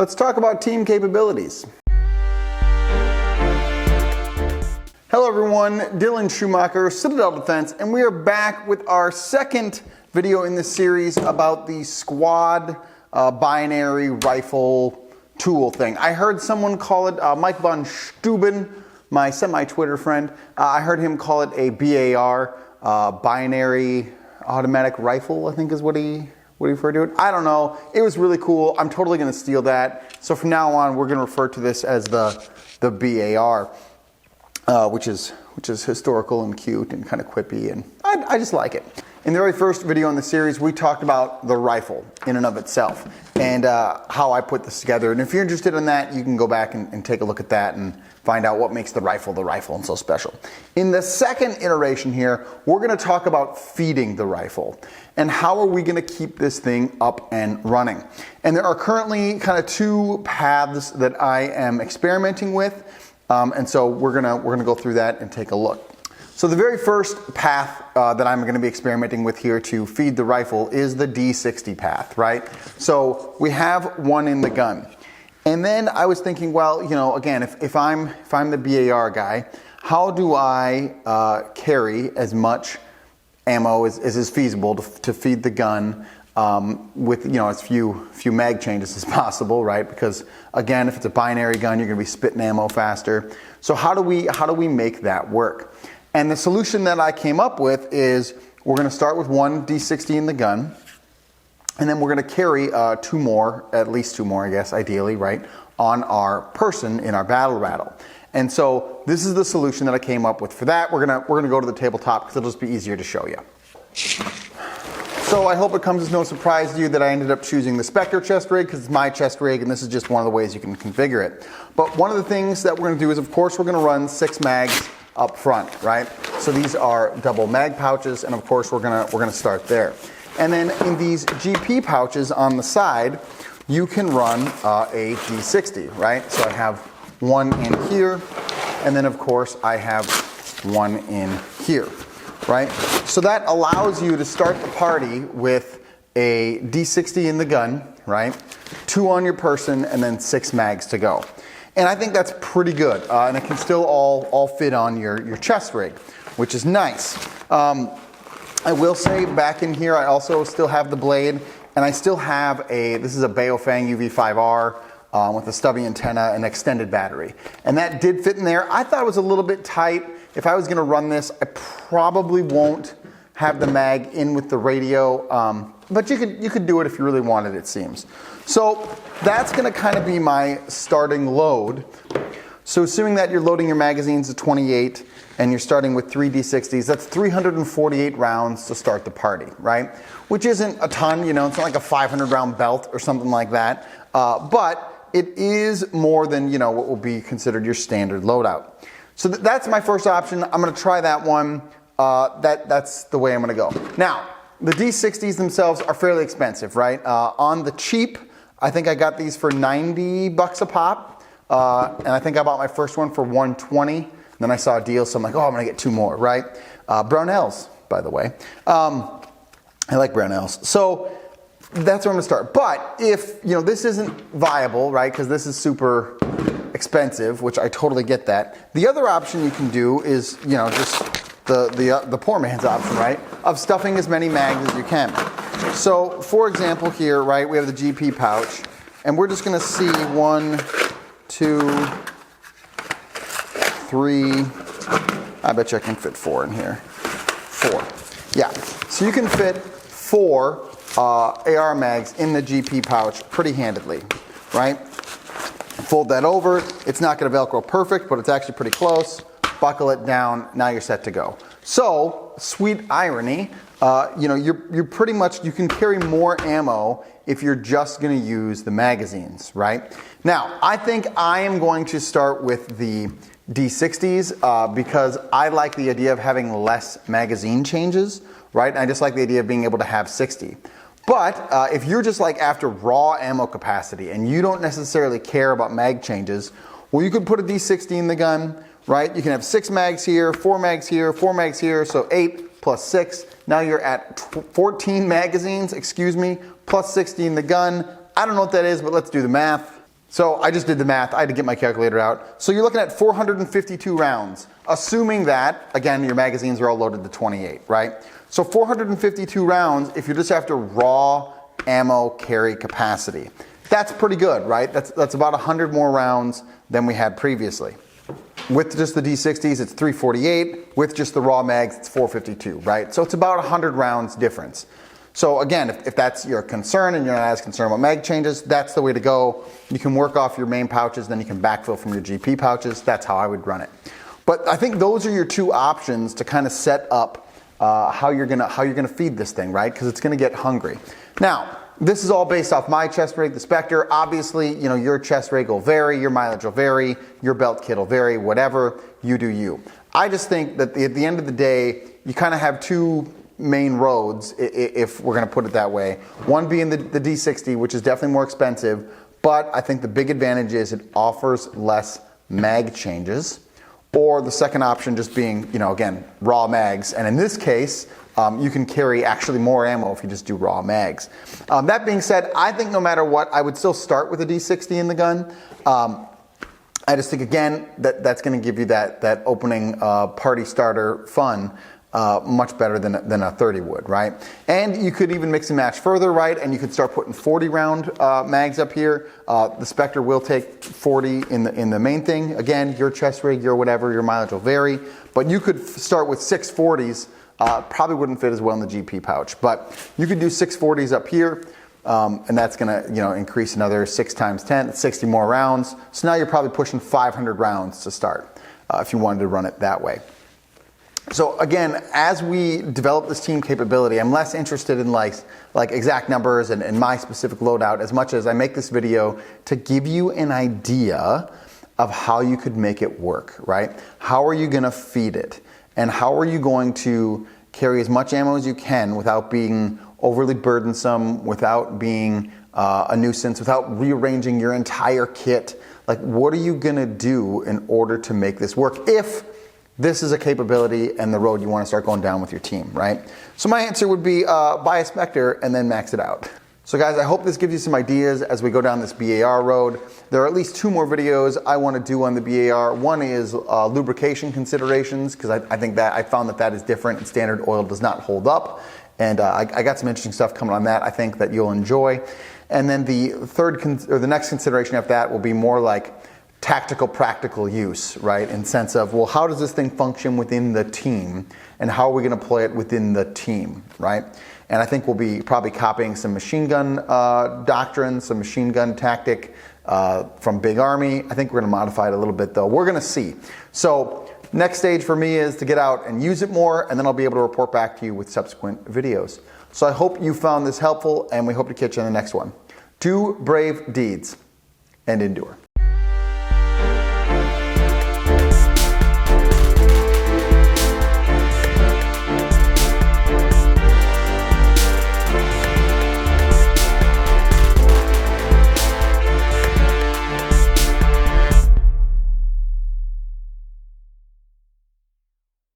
Let's talk about team capabilities. Hello everyone, Dylan Schumacher, Citadel Defense, and we are back with our second video in this series about the squad binary rifle tool thing. I heard someone call it, Mike von Stuben, my semi-Twitter friend, I heard him call it a BAR, binary automatic rifle, I think is what he referred to it. I don't know. It was really cool. I'm totally going to steal that. So from now on, we're going to refer to this as the BAR, which is historical and cute and kind of quippy, and I just like it. In the very first video in the series, we talked about the rifle in and of itself and how I put this together. And if you're interested in that, you can go back and take a look at that and find out what makes the rifle and so special. In the second iteration here, we're going to talk about feeding the rifle and how are we going to keep this thing up and running. And there are currently kind of two paths that I am experimenting with, and so we're gonna go through that and take a look. So the very first path that I'm going to be experimenting with here to feed the rifle is the D60 path, right? So we have one in the gun. And then I was thinking, well, you know, again, if I'm the BAR guy, how do I carry as much ammo as is feasible to feed the gun with, you know, as few mag changes as possible, right? Because again, if it's a binary gun, you're going to be spitting ammo faster. So how do we make that work? And the solution that I came up with is we're going to start with one D60 in the gun. And then we're going to carry at least two more, I guess, ideally, right, on our person in our battle rattle. And so this is the solution that I came up with for that. We're gonna go to the tabletop because it'll just be easier to show you. So I hope it comes as no surprise to you that I ended up choosing the Spectre chest rig because it's my chest rig, and this is just one of the ways you can configure it. But one of the things that we're going to do is, of course, we're going to run 6 mags up front, right? So these are double mag pouches, and of course we're gonna start there. And then in these GP pouches on the side, you can run a D60, right? So I have one in here, and then of course I have one in here, right? So that allows you to start the party with a D60 in the gun, right? 2 on your person, and then 6 mags to go. And I think that's pretty good, and it can still all fit on your chest rig, which is nice. I will say back in here I also still have the blade, and I still have this is a Baofeng UV5R with a stubby antenna and extended battery. And that did fit in there. I thought it was a little bit tight. If I was going to run this, I probably won't have the mag in with the radio, but you could do it if you really wanted, it seems. So that's going to kind of be my starting load. So assuming that you're loading your magazines to 28 and you're starting with 3 D60s, that's 348 rounds to start the party, right? Which isn't a ton, you know, it's not like a 500 round belt or something like that, but it is more than, you know, what will be considered your standard loadout. So that's my first option. I'm going to try that one. That's the way I'm going to go. Now, the D60s themselves are fairly expensive, right? On the cheap, I think I got these for 90 bucks a pop, and I think I bought my first one for 120. Then I saw a deal, so I'm like, oh, I'm gonna get 2 more, right? Brownells, by the way. I like Brownells. So that's where I'm gonna start. But if, you know, this isn't viable, right, because this is super expensive, which I totally get that. The other option you can do is, you know, just the poor man's option, right, of stuffing as many mags as you can. So, for example here, right, we have the GP pouch, and we're just gonna see 1, 2, 3, I bet you I can fit 4 in here. 4, yeah. So you can fit 4 AR mags in the GP pouch pretty handedly, right? Fold that over. It's not going to Velcro perfect, but it's actually pretty close. Buckle it down. Now you're set to go. So, sweet irony, you know, you're pretty much, you can carry more ammo if you're just going to use the magazines, right? Now, I think I am going to start with the D60s because I like the idea of having less magazine changes, right? And I just like the idea of being able to have 60. But if you're just like after raw ammo capacity and you don't necessarily care about mag changes, well, you could put a D60 in the gun, right? You can have 6 mags here, 4 mags here, 4 mags here, so 8 plus 6. Now you're at 14 magazines, excuse me, plus 60 in the gun. I don't know what that is, but let's do the math. So I just did the math. I had to get my calculator out. So you're looking at 452 rounds, assuming that, again, your magazines are all loaded to 28, right? So 452 rounds if you're just after raw ammo carry capacity. That's pretty good, right? That's about 100 more rounds than we had previously. With just the D60s, it's 348. With just the raw mags, it's 452, right? So it's about 100 rounds difference. So again, if that's your concern and you're not as concerned about mag changes, that's the way to go. You can work off your main pouches, then you can backfill from your GP pouches. That's how I would run it. But I think those are your two options to kind of set up how you're gonna feed this thing, right? Because it's gonna get hungry. Now, this is all based off my chest rig, the Spectre. Obviously, you know, your chest rig will vary, your mileage will vary, your belt kit will vary, whatever, you do you. I just think that at the end of the day, you kind of have two main roads, if we're going to put it that way. One being the D60, which is definitely more expensive, but I think the big advantage is it offers less mag changes. Or the second option just being, you know, again, raw mags. And in this case, you can carry actually more ammo if you just do raw mags. That being said, I think no matter what, I would still start with a D60 in the gun. I just think, again, that's going to give you that opening party starter fun much better than a 30 would, right? And you could even mix and match further, right? And you could start putting 40 round mags up here. The Spectre will take 40 in the main thing. Again, your chest rig, your whatever, your mileage will vary. But you could start with 640s. Probably wouldn't fit as well in the GP pouch, but you could do 640s up here. And that's gonna, you know, increase another 6 times 10, 60 more rounds. So now you're probably pushing 500 rounds to start if you wanted to run it that way. So again, as we develop this team capability, I'm less interested in like exact numbers and my specific loadout as much as I make this video to give you an idea of how you could make it work, right? How are you gonna feed it? And how are you going to carry as much ammo as you can without being overly burdensome, without being a nuisance, without rearranging your entire kit? Like, what are you gonna do in order to make this work if this is a capability and the road you want to start going down with your team, right? So my answer would be buy a Spectre and then max it out. So guys, I hope this gives you some ideas as we go down this BAR road. There are at least 2 more videos I want to do on the BAR. One is lubrication considerations, because I think that I found that is different and standard oil does not hold up. And I got some interesting stuff coming on that I think that you'll enjoy. And then the next consideration after that will be more like tactical, practical use, right? In sense of, well, how does this thing function within the team and how are we going to play it within the team, right? And I think we'll be probably copying some machine gun doctrine, some machine gun tactic from Big Army. I think we're going to modify it a little bit though. We're going to see. So next stage for me is to get out and use it more, and then I'll be able to report back to you with subsequent videos. So I hope you found this helpful, and we hope to catch you in the next one. Do brave deeds and endure.